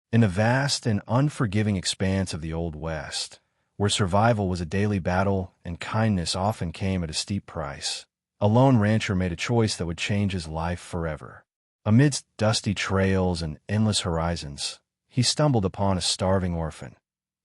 In the vast and unforgiving expanse of the Old West, where survival was a daily battle and kindness often came at a steep price, a lone rancher made a choice that would change his life forever. Amidst dusty trails and endless horizons, he stumbled upon a starving orphan,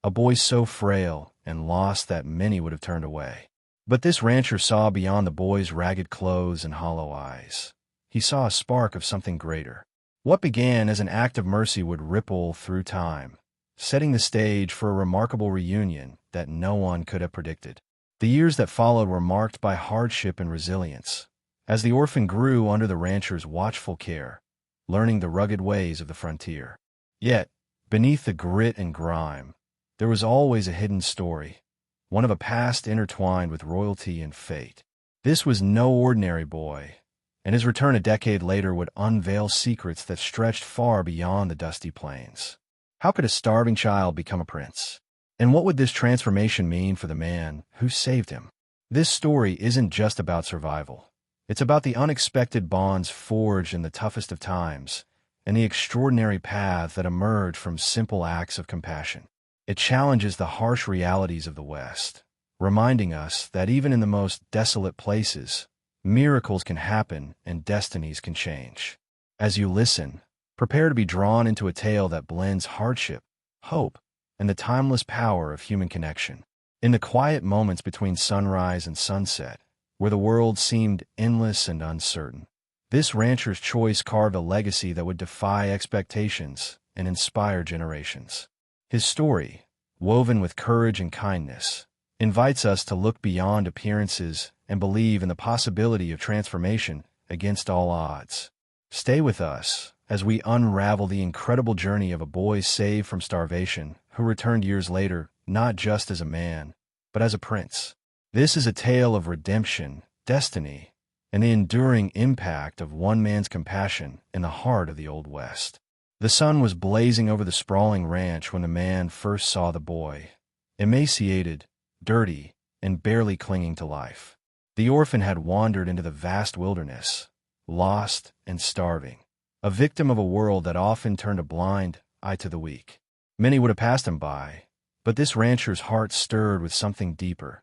a boy so frail and lost that many would have turned away. But this rancher saw beyond the boy's ragged clothes and hollow eyes. He saw a spark of something greater. What began as an act of mercy would ripple through time, setting the stage for a remarkable reunion that no one could have predicted. The years that followed were marked by hardship and resilience, as the orphan grew under the rancher's watchful care, learning the rugged ways of the frontier. Yet, beneath the grit and grime, there was always a hidden story, one of a past intertwined with royalty and fate. This was no ordinary boy, and his return a decade later would unveil secrets that stretched far beyond the dusty plains. How could a starving child become a prince? And what would this transformation mean for the man who saved him? This story isn't just about survival. It's about the unexpected bonds forged in the toughest of times and the extraordinary path that emerged from simple acts of compassion. It challenges the harsh realities of the West, reminding us that even in the most desolate places, miracles can happen and destinies can change. As you listen, prepare to be drawn into a tale that blends hardship, hope, and the timeless power of human connection. In the quiet moments between sunrise and sunset, where the world seemed endless and uncertain, this rancher's choice carved a legacy that would defy expectations and inspire generations. His story, woven with courage and kindness, invites us to look beyond appearances and believe in the possibility of transformation against all odds. Stay with us as we unravel the incredible journey of a boy saved from starvation who returned years later not just as a man, but as a prince. This is a tale of redemption, destiny, and the enduring impact of one man's compassion in the heart of the Old West. The sun was blazing over the sprawling ranch when the man first saw the boy, emaciated, dirty, and barely clinging to life. The orphan had wandered into the vast wilderness, lost and starving, a victim of a world that often turned a blind eye to the weak. Many would have passed him by, but this rancher's heart stirred with something deeper,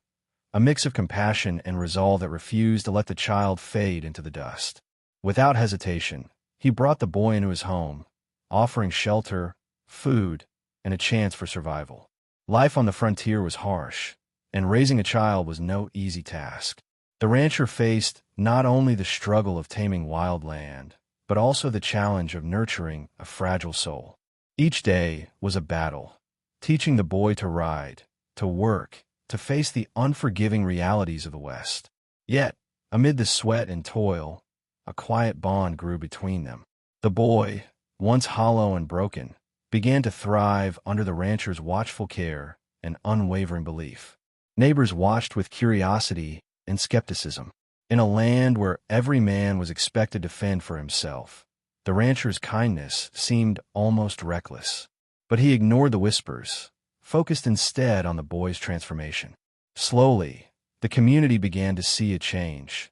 a mix of compassion and resolve that refused to let the child fade into the dust. Without hesitation, he brought the boy into his home, offering shelter, food, and a chance for survival. Life on the frontier was harsh, and raising a child was no easy task. The rancher faced not only the struggle of taming wild land, but also the challenge of nurturing a fragile soul. Each day was a battle, teaching the boy to ride, to work, to face the unforgiving realities of the West. Yet, amid the sweat and toil, a quiet bond grew between them. The boy, once hollow and broken, began to thrive under the rancher's watchful care and unwavering belief. Neighbors watched with curiosity and skepticism. In a land where every man was expected to fend for himself, the rancher's kindness seemed almost reckless. But he ignored the whispers, focused instead on the boy's transformation. Slowly, the community began to see a change,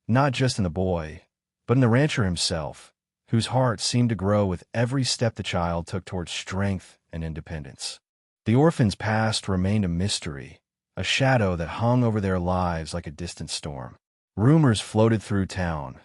not just in the boy, but in the rancher himself, whose heart seemed to grow with every step the child took towards strength and independence. The orphan's past remained a mystery, a shadow that hung over their lives like a distant storm. Rumors floated through town,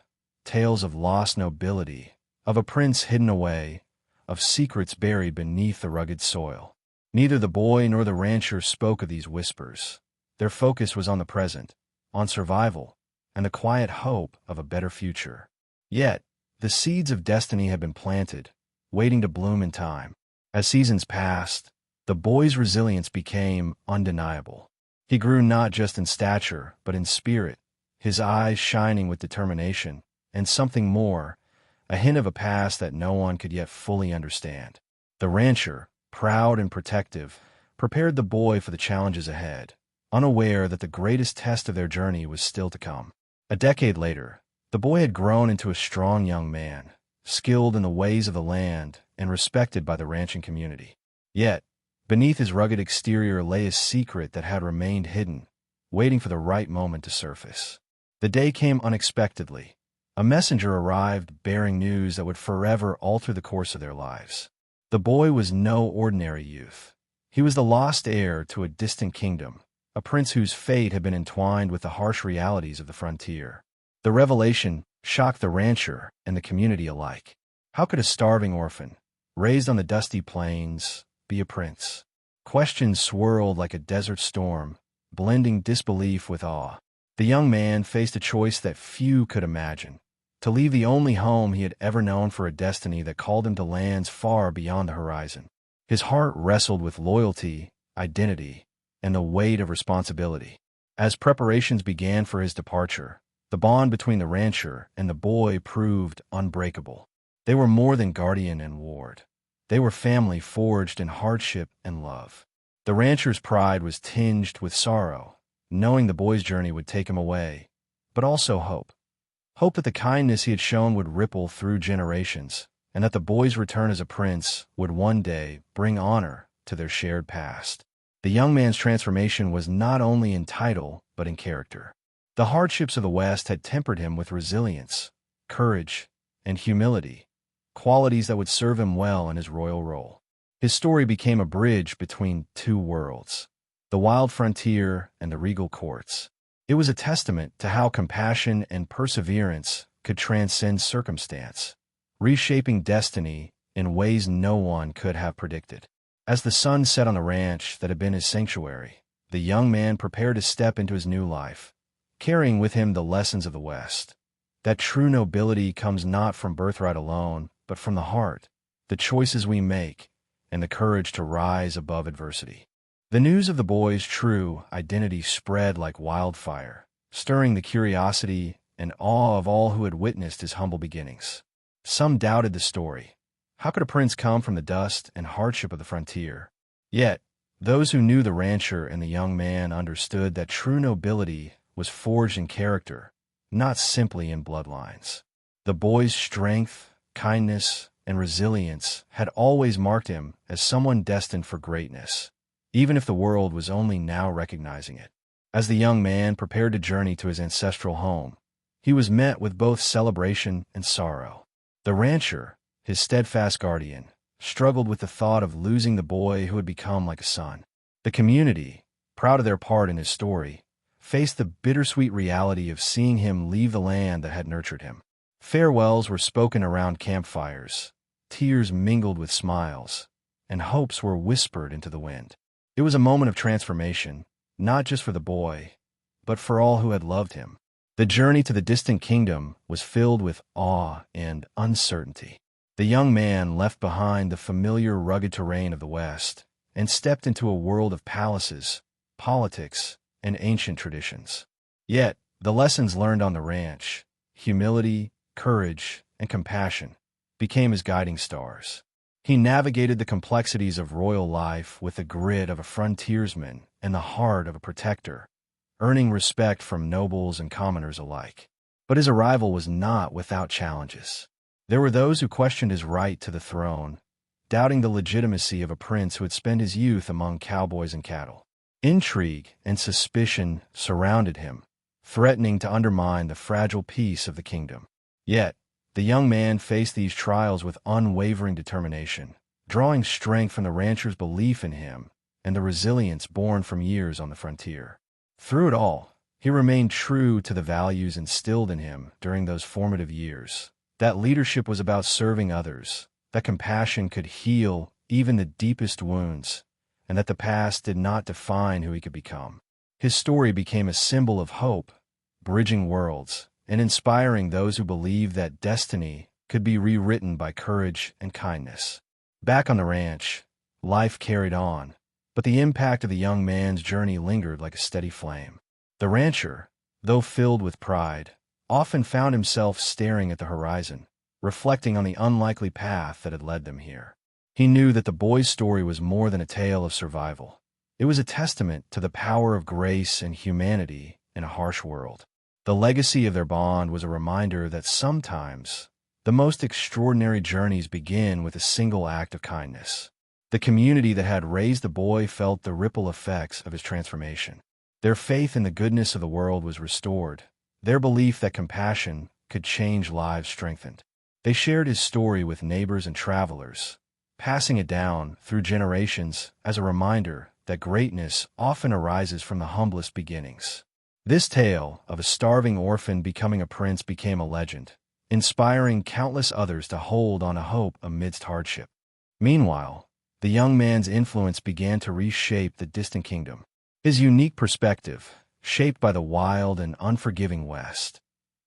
tales of lost nobility, of a prince hidden away, of secrets buried beneath the rugged soil. Neither the boy nor the rancher spoke of these whispers. Their focus was on the present, on survival, and the quiet hope of a better future. Yet, the seeds of destiny had been planted, waiting to bloom in time. As seasons passed, the boy's resilience became undeniable. He grew not just in stature, but in spirit, his eyes shining with determination, and something more, a hint of a past that no one could yet fully understand. The rancher, proud and protective, prepared the boy for the challenges ahead, unaware that the greatest test of their journey was still to come. A decade later, the boy had grown into a strong young man, skilled in the ways of the land and respected by the ranching community. Yet, beneath his rugged exterior lay a secret that had remained hidden, waiting for the right moment to surface. The day came unexpectedly. A messenger arrived bearing news that would forever alter the course of their lives. The boy was no ordinary youth. He was the lost heir to a distant kingdom, a prince whose fate had been entwined with the harsh realities of the frontier. The revelation shocked the rancher and the community alike. How could a starving orphan, raised on the dusty plains, be a prince? Questions swirled like a desert storm, blending disbelief with awe. The young man faced a choice that few could imagine: to leave the only home he had ever known for a destiny that called him to lands far beyond the horizon. His heart wrestled with loyalty, identity, and the weight of responsibility. As preparations began for his departure, the bond between the rancher and the boy proved unbreakable. They were more than guardian and ward. They were family forged in hardship and love. The rancher's pride was tinged with sorrow, knowing the boy's journey would take him away, but also hope. Hope that the kindness he had shown would ripple through generations, and that the boy's return as a prince would one day bring honor to their shared past. The young man's transformation was not only in title, but in character. The hardships of the West had tempered him with resilience, courage, and humility, qualities that would serve him well in his royal role. His story became a bridge between two worlds, the wild frontier and the regal courts. It was a testament to how compassion and perseverance could transcend circumstance, reshaping destiny in ways no one could have predicted. As the sun set on the ranch that had been his sanctuary, the young man prepared to step into his new life, carrying with him the lessons of the West. That true nobility comes not from birthright alone, but from the heart, the choices we make, and the courage to rise above adversity. The news of the boy's true identity spread like wildfire, stirring the curiosity and awe of all who had witnessed his humble beginnings. Some doubted the story. How could a prince come from the dust and hardship of the frontier? Yet, those who knew the rancher and the young man understood that true nobility was forged in character, not simply in bloodlines. The boy's strength, kindness, and resilience had always marked him as someone destined for greatness, even if the world was only now recognizing it. As the young man prepared to journey to his ancestral home, he was met with both celebration and sorrow. The rancher, his steadfast guardian, struggled with the thought of losing the boy who had become like a son. The community, proud of their part in his story, faced the bittersweet reality of seeing him leave the land that had nurtured him. Farewells were spoken around campfires, tears mingled with smiles, and hopes were whispered into the wind. It was a moment of transformation, not just for the boy, but for all who had loved him. The journey to the distant kingdom was filled with awe and uncertainty. The young man left behind the familiar rugged terrain of the West and stepped into a world of palaces, politics, and ancient traditions. Yet, the lessons learned on the ranch, humility, courage, and compassion, became his guiding stars. He navigated the complexities of royal life with the grit of a frontiersman and the heart of a protector, earning respect from nobles and commoners alike. But his arrival was not without challenges. There were those who questioned his right to the throne, doubting the legitimacy of a prince who had spent his youth among cowboys and cattle. Intrigue and suspicion surrounded him, threatening to undermine the fragile peace of the kingdom. Yet, the young man faced these trials with unwavering determination, drawing strength from the rancher's belief in him and the resilience born from years on the frontier. Through it all, he remained true to the values instilled in him during those formative years, that leadership was about serving others, that compassion could heal even the deepest wounds, and that the past did not define who he could become. His story became a symbol of hope, bridging worlds, and inspiring those who believed that destiny could be rewritten by courage and kindness. Back on the ranch, life carried on, but the impact of the young man's journey lingered like a steady flame. The rancher, though filled with pride, often found himself staring at the horizon, reflecting on the unlikely path that had led them here. He knew that the boy's story was more than a tale of survival. It was a testament to the power of grace and humanity in a harsh world. The legacy of their bond was a reminder that sometimes the most extraordinary journeys begin with a single act of kindness. The community that had raised the boy felt the ripple effects of his transformation. Their faith in the goodness of the world was restored, their belief that compassion could change lives strengthened. They shared his story with neighbors and travelers, passing it down through generations as a reminder that greatness often arises from the humblest beginnings. This tale of a starving orphan becoming a prince became a legend, inspiring countless others to hold on to hope amidst hardship. Meanwhile, the young man's influence began to reshape the distant kingdom. His unique perspective, shaped by the wild and unforgiving West,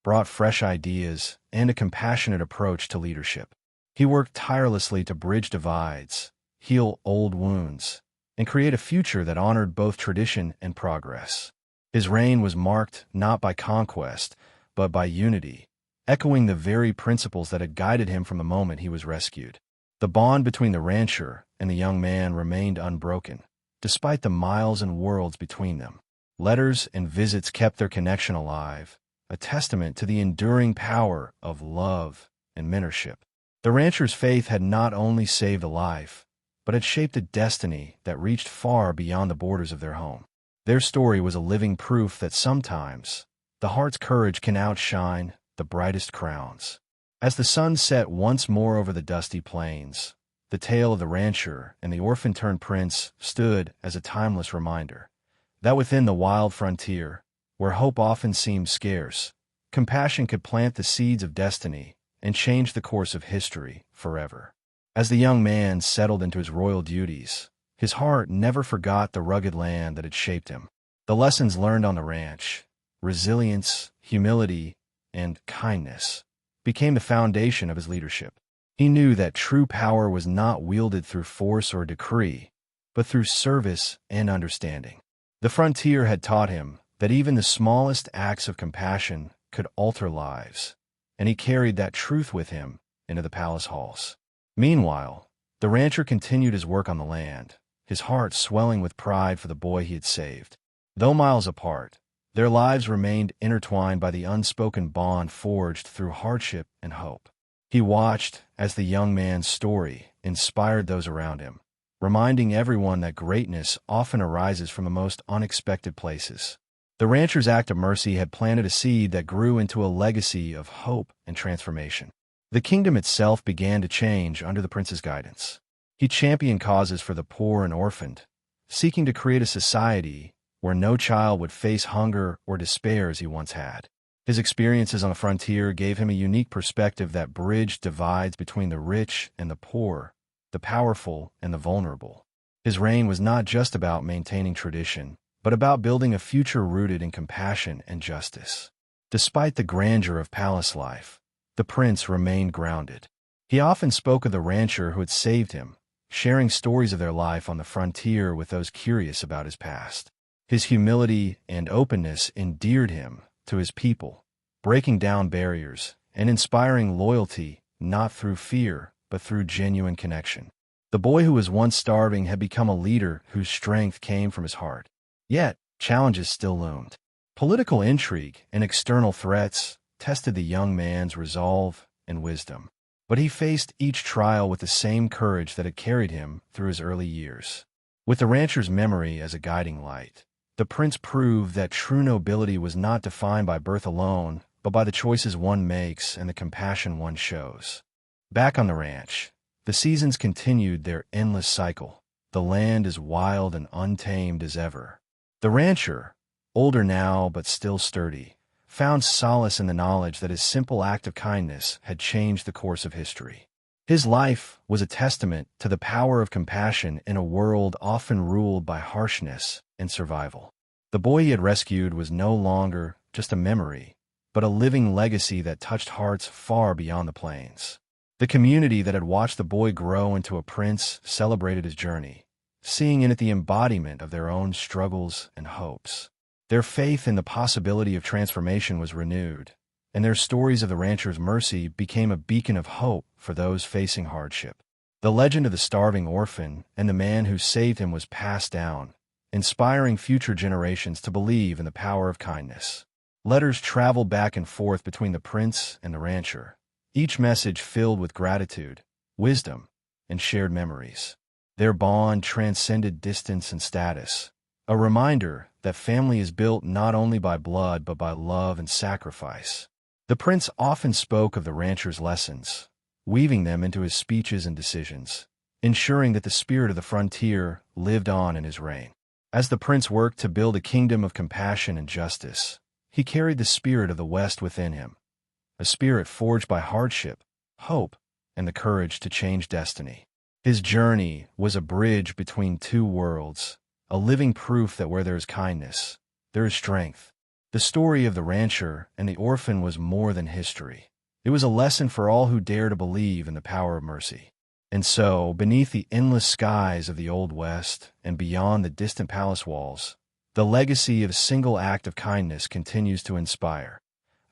brought fresh ideas and a compassionate approach to leadership. He worked tirelessly to bridge divides, heal old wounds, and create a future that honored both tradition and progress. His reign was marked not by conquest, but by unity, echoing the very principles that had guided him from the moment he was rescued. The bond between the rancher and the young man remained unbroken, despite the miles and worlds between them. Letters and visits kept their connection alive, a testament to the enduring power of love and mentorship. The rancher's faith had not only saved a life, but had shaped a destiny that reached far beyond the borders of their home. Their story was a living proof that sometimes the heart's courage can outshine the brightest crowns. As the sun set once more over the dusty plains, the tale of the rancher and the orphan-turned-prince stood as a timeless reminder that within the wild frontier, where hope often seemed scarce, compassion could plant the seeds of destiny and change the course of history forever. As the young man settled into his royal duties, his heart never forgot the rugged land that had shaped him. The lessons learned on the ranch, resilience, humility, and kindness, became the foundation of his leadership. He knew that true power was not wielded through force or decree, but through service and understanding. The frontier had taught him that even the smallest acts of compassion could alter lives, and he carried that truth with him into the palace halls. Meanwhile, the rancher continued his work on the land, his heart swelling with pride for the boy he had saved. Though miles apart, their lives remained intertwined by the unspoken bond forged through hardship and hope. He watched as the young man's story inspired those around him, reminding everyone that greatness often arises from the most unexpected places. The rancher's act of mercy had planted a seed that grew into a legacy of hope and transformation. The kingdom itself began to change under the prince's guidance. He championed causes for the poor and orphaned, seeking to create a society where no child would face hunger or despair as he once had. His experiences on the frontier gave him a unique perspective that bridged divides between the rich and the poor, the powerful and the vulnerable. His reign was not just about maintaining tradition, but about building a future rooted in compassion and justice. Despite the grandeur of palace life, the prince remained grounded. He often spoke of the rancher who had saved him, sharing stories of their life on the frontier with those curious about his past. His humility and openness endeared him to his people, breaking down barriers and inspiring loyalty not through fear, but through genuine connection. The boy who was once starving had become a leader whose strength came from his heart. Yet, challenges still loomed. Political intrigue and external threats tested the young man's resolve and wisdom. But he faced each trial with the same courage that had carried him through his early years. With the rancher's memory as a guiding light, the prince proved that true nobility was not defined by birth alone, but by the choices one makes and the compassion one shows. Back on the ranch, the seasons continued their endless cycle, the land as wild and untamed as ever. The rancher, older now but still sturdy, found solace in the knowledge that his simple act of kindness had changed the course of history. His life was a testament to the power of compassion in a world often ruled by harshness and survival. The boy he had rescued was no longer just a memory, but a living legacy that touched hearts far beyond the plains. The community that had watched the boy grow into a prince celebrated his journey, seeing in it the embodiment of their own struggles and hopes. Their faith in the possibility of transformation was renewed, and their stories of the rancher's mercy became a beacon of hope for those facing hardship. The legend of the starving orphan and the man who saved him was passed down, inspiring future generations to believe in the power of kindness. Letters traveled back and forth between the prince and the rancher, each message filled with gratitude, wisdom, and shared memories. Their bond transcended distance and status, a reminder that family is built not only by blood but by love and sacrifice. The prince often spoke of the rancher's lessons, weaving them into his speeches and decisions, ensuring that the spirit of the frontier lived on in his reign. As the prince worked to build a kingdom of compassion and justice, he carried the spirit of the West within him, a spirit forged by hardship, hope, and the courage to change destiny. His journey was a bridge between two worlds, a living proof that where there is kindness, there is strength. The story of the rancher and the orphan was more than history. It was a lesson for all who dare to believe in the power of mercy. And so, beneath the endless skies of the Old West and beyond the distant palace walls, the legacy of a single act of kindness continues to inspire.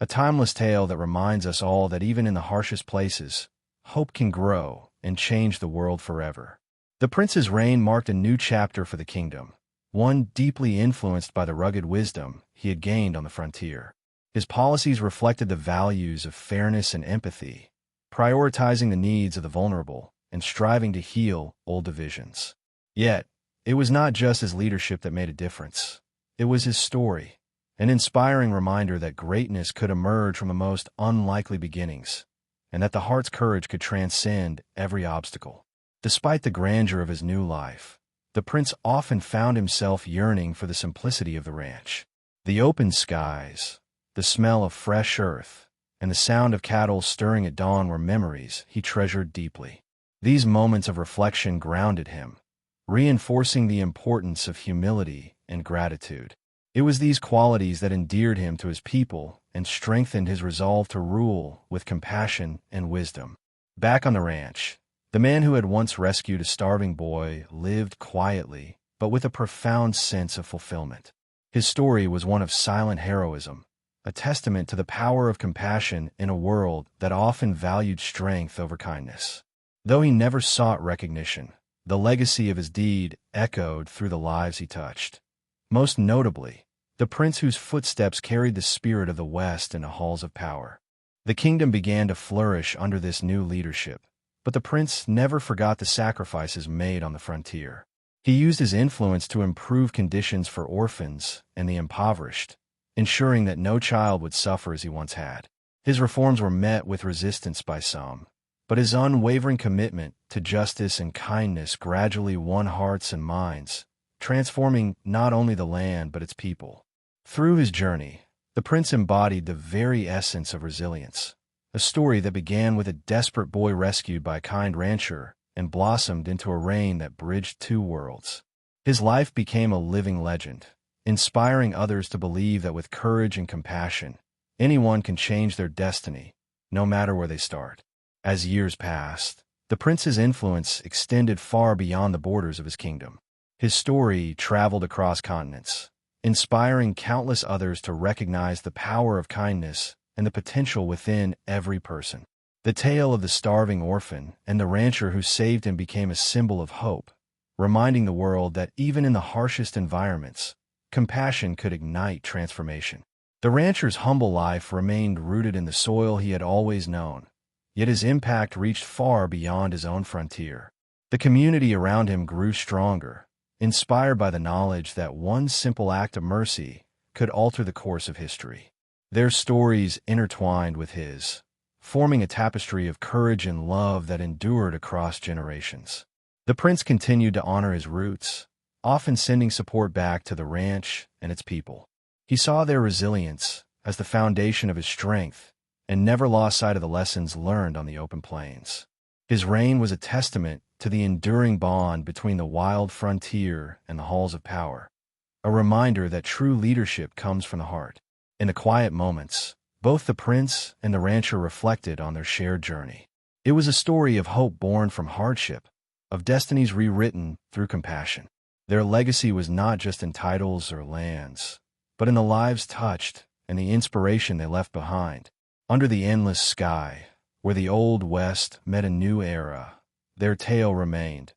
A timeless tale that reminds us all that even in the harshest places, hope can grow and change the world forever. The prince's reign marked a new chapter for the kingdom, one deeply influenced by the rugged wisdom he had gained on the frontier. His policies reflected the values of fairness and empathy, prioritizing the needs of the vulnerable and striving to heal old divisions. Yet, it was not just his leadership that made a difference. It was his story, an inspiring reminder that greatness could emerge from the most unlikely beginnings, and that the heart's courage could transcend every obstacle. Despite the grandeur of his new life, the prince often found himself yearning for the simplicity of the ranch. The open skies, the smell of fresh earth, and the sound of cattle stirring at dawn were memories he treasured deeply. These moments of reflection grounded him, reinforcing the importance of humility and gratitude. It was these qualities that endeared him to his people and strengthened his resolve to rule with compassion and wisdom. Back on the ranch, the man who had once rescued a starving boy lived quietly, but with a profound sense of fulfillment. His story was one of silent heroism, a testament to the power of compassion in a world that often valued strength over kindness. Though he never sought recognition, the legacy of his deed echoed through the lives he touched. Most notably, the prince whose footsteps carried the spirit of the West into halls of power. The kingdom began to flourish under this new leadership, but the prince never forgot the sacrifices made on the frontier. He used his influence to improve conditions for orphans and the impoverished, ensuring that no child would suffer as he once had. His reforms were met with resistance by some, but his unwavering commitment to justice and kindness gradually won hearts and minds, transforming not only the land but its people. Through his journey, the prince embodied the very essence of resilience, a story that began with a desperate boy rescued by a kind rancher and blossomed into a reign that bridged two worlds. His life became a living legend, inspiring others to believe that with courage and compassion, anyone can change their destiny, no matter where they start. As years passed, the prince's influence extended far beyond the borders of his kingdom. His story traveled across continents, inspiring countless others to recognize the power of kindness and the potential within every person. The tale of the starving orphan and the rancher who saved him became a symbol of hope, reminding the world that even in the harshest environments, compassion could ignite transformation. The rancher's humble life remained rooted in the soil he had always known, yet his impact reached far beyond his own frontier. The community around him grew stronger, inspired by the knowledge that one simple act of mercy could alter the course of history. Their stories intertwined with his, forming a tapestry of courage and love that endured across generations. The prince continued to honor his roots, often sending support back to the ranch and its people. He saw their resilience as the foundation of his strength and never lost sight of the lessons learned on the open plains. His reign was a testament to the enduring bond between the wild frontier and the halls of power, a reminder that true leadership comes from the heart. In the quiet moments, both the prince and the rancher reflected on their shared journey. It was a story of hope born from hardship, of destinies rewritten through compassion. Their legacy was not just in titles or lands, but in the lives touched and the inspiration they left behind. Under the endless sky, where the Old West met a new era, their tale remained,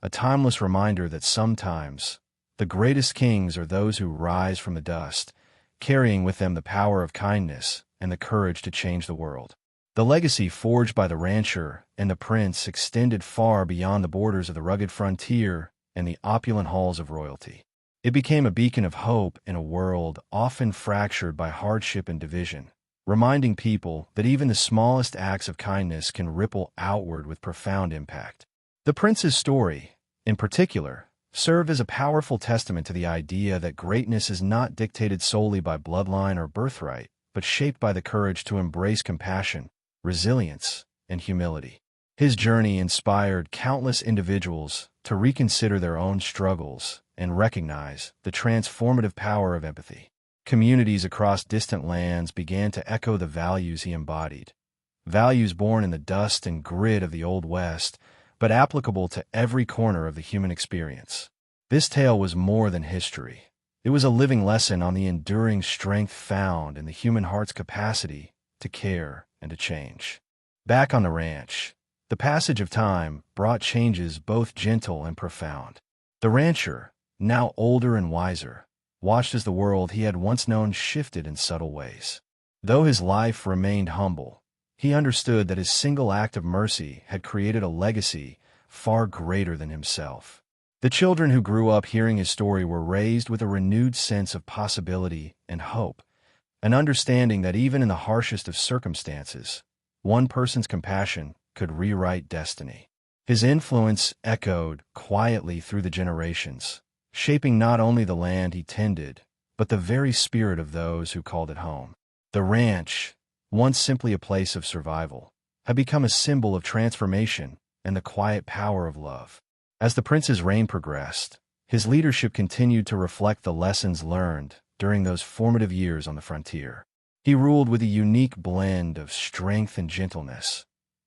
a timeless reminder that sometimes the greatest kings are those who rise from the dust, carrying with them the power of kindness and the courage to change the world. The legacy forged by the rancher and the prince extended far beyond the borders of the rugged frontier and the opulent halls of royalty. It became a beacon of hope in a world often fractured by hardship and division, reminding people that even the smallest acts of kindness can ripple outward with profound impact. The prince's story, in particular, served as a powerful testament to the idea that greatness is not dictated solely by bloodline or birthright, but shaped by the courage to embrace compassion, resilience, and humility. His journey inspired countless individuals to reconsider their own struggles and recognize the transformative power of empathy. Communities across distant lands began to echo the values he embodied, values born in the dust and grit of the Old West, but applicable to every corner of the human experience. This tale was more than history. It was a living lesson on the enduring strength found in the human heart's capacity to care and to change. Back on the ranch, the passage of time brought changes both gentle and profound. The rancher, now older and wiser, watched as the world he had once known shifted in subtle ways. Though his life remained humble, he understood that his single act of mercy had created a legacy far greater than himself. The children who grew up hearing his story were raised with a renewed sense of possibility and hope, an understanding that even in the harshest of circumstances, one person's compassion could rewrite destiny. His influence echoed quietly through the generations, shaping not only the land he tended, but the very spirit of those who called it home. The ranch, once simply a place of survival, had become a symbol of transformation and the quiet power of love. As the prince's reign progressed, his leadership continued to reflect the lessons learned during those formative years on the frontier. He ruled with a unique blend of strength and gentleness,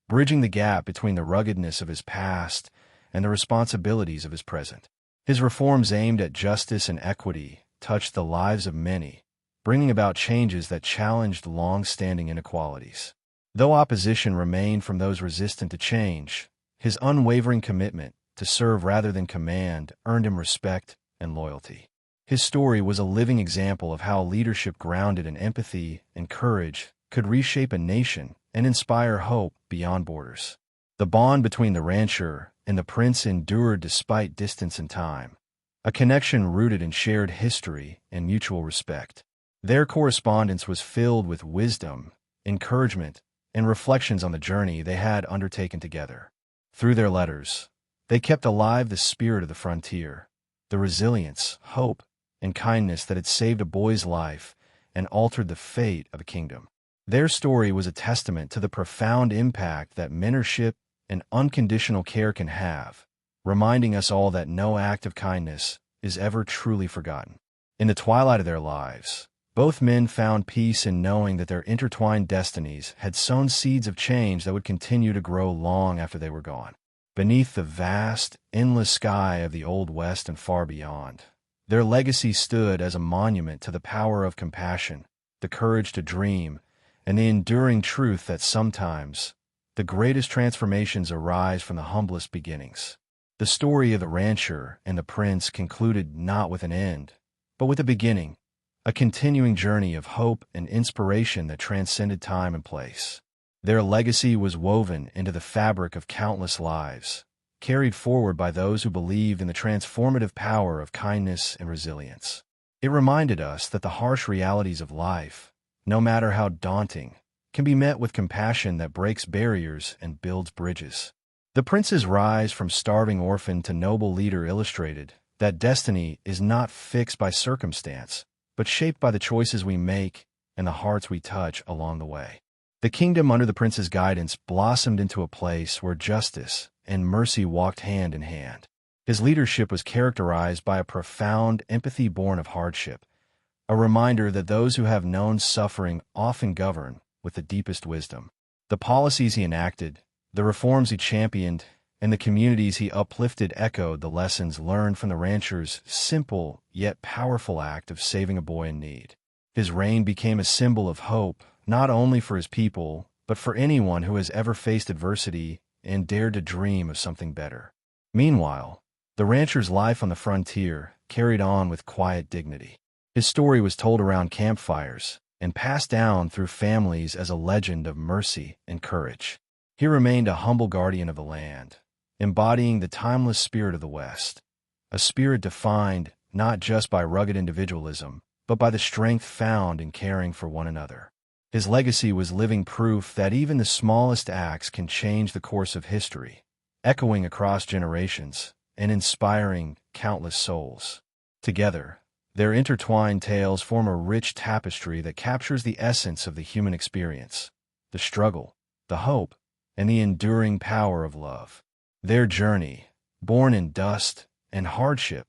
bridging the gap between the ruggedness of his past and the responsibilities of his present. His reforms aimed at justice and equity touched the lives of many, bringing about changes that challenged long-standing inequalities. Though opposition remained from those resistant to change, his unwavering commitment to serve rather than command earned him respect and loyalty. His story was a living example of how leadership grounded in empathy and courage could reshape a nation and inspire hope beyond borders. The bond between the rancher and the prince endured despite distance and time, a connection rooted in shared history and mutual respect. Their correspondence was filled with wisdom, encouragement, and reflections on the journey they had undertaken together. Through their letters, they kept alive the spirit of the frontier, the resilience, hope, and kindness that had saved a boy's life and altered the fate of a kingdom. Their story was a testament to the profound impact that mentorship and unconditional care can have, reminding us all that no act of kindness is ever truly forgotten. In the twilight of their lives, both men found peace in knowing that their intertwined destinies had sown seeds of change that would continue to grow long after they were gone. Beneath the vast, endless sky of the Old West and far beyond, their legacy stood as a monument to the power of compassion, the courage to dream, and the enduring truth that sometimes the greatest transformations arise from the humblest beginnings. The story of the rancher and the prince concluded not with an end, but with a beginning, a continuing journey of hope and inspiration that transcended time and place. Their legacy was woven into the fabric of countless lives, carried forward by those who believed in the transformative power of kindness and resilience. It reminded us that the harsh realities of life, no matter how daunting, can be met with compassion that breaks barriers and builds bridges. The prince's rise from starving orphan to noble leader illustrated that destiny is not fixed by circumstance, but shaped by the choices we make and the hearts we touch along the way. The kingdom under the prince's guidance blossomed into a place where justice and mercy walked hand in hand. His leadership was characterized by a profound empathy born of hardship, a reminder that those who have known suffering often govern with the deepest wisdom. The policies he enacted, the reforms he championed, and the communities he uplifted echoed the lessons learned from the rancher's simple yet powerful act of saving a boy in need. His reign became a symbol of hope, not only for his people, but for anyone who has ever faced adversity and dared to dream of something better. Meanwhile, the rancher's life on the frontier carried on with quiet dignity. His story was told around campfires and passed down through families as a legend of mercy and courage. He remained a humble guardian of the land, embodying the timeless spirit of the West, a spirit defined not just by rugged individualism, but by the strength found in caring for one another. His legacy was living proof that even the smallest acts can change the course of history, echoing across generations and inspiring countless souls. Together, their intertwined tales form a rich tapestry that captures the essence of the human experience, the struggle, the hope, and the enduring power of love. Their journey, born in dust and hardship,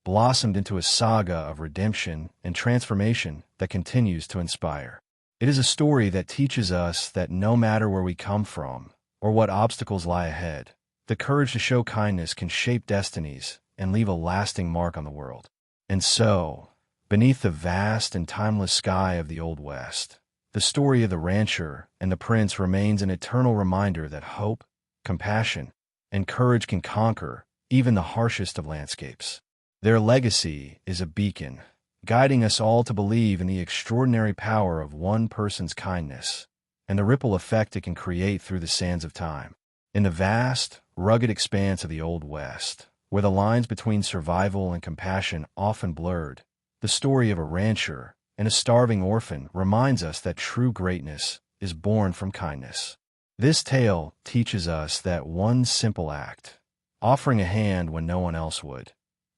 blossomed into a saga of redemption and transformation that continues to inspire. It is a story that teaches us that no matter where we come from or what obstacles lie ahead, the courage to show kindness can shape destinies and leave a lasting mark on the world. And so, beneath the vast and timeless sky of the Old West, the story of the rancher and the prince remains an eternal reminder that hope, compassion, and courage can conquer even the harshest of landscapes. Their legacy is a beacon, guiding us all to believe in the extraordinary power of one person's kindness and the ripple effect it can create through the sands of time. In the vast, rugged expanse of the Old West, where the lines between survival and compassion often blurred, the story of a rancher and a starving orphan reminds us that true greatness is born from kindness. This tale teaches us that one simple act, offering a hand when no one else would,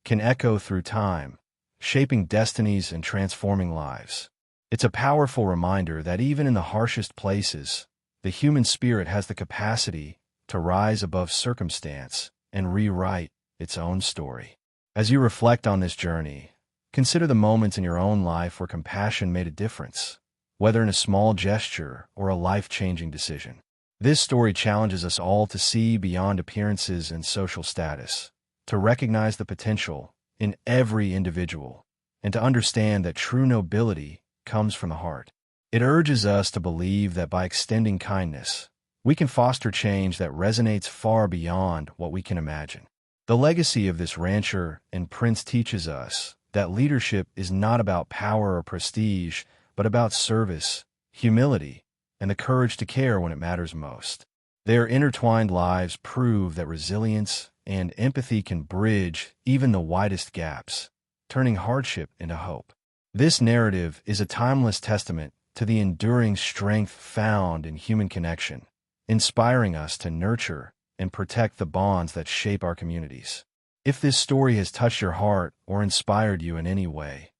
can echo through time, shaping destinies and transforming lives. It's a powerful reminder that even in the harshest places, the human spirit has the capacity to rise above circumstance and rewrite its own story. As you reflect on this journey, consider the moments in your own life where compassion made a difference, whether in a small gesture or a life-changing decision. This story challenges us all to see beyond appearances and social status, to recognize the potential in every individual, and to understand that true nobility comes from the heart. It urges us to believe that by extending kindness, we can foster change that resonates far beyond what we can imagine. The legacy of this rancher and prince teaches us that leadership is not about power or prestige, but about service, humility, and the courage to care when it matters most. Their intertwined lives prove that resilience and empathy can bridge even the widest gaps, turning hardship into hope. This narrative is a timeless testament to the enduring strength found in human connection, inspiring us to nurture and protect the bonds that shape our communities. If this story has touched your heart or inspired you in any way,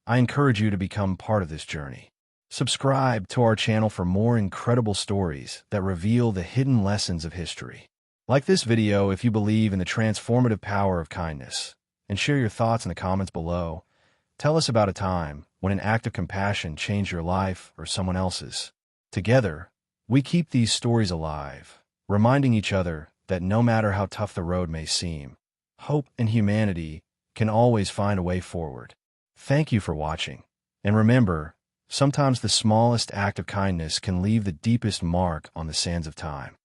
I encourage you to become part of this journey. Subscribe to our channel for more incredible stories that reveal the hidden lessons of history. Like this video if you believe in the transformative power of kindness, and share your thoughts in the comments below. Tell us about a time when an act of compassion changed your life or someone else's. Together, we keep these stories alive, reminding each other that no matter how tough the road may seem, hope and humanity can always find a way forward. Thank you for watching. And remember, sometimes the smallest act of kindness can leave the deepest mark on the sands of time.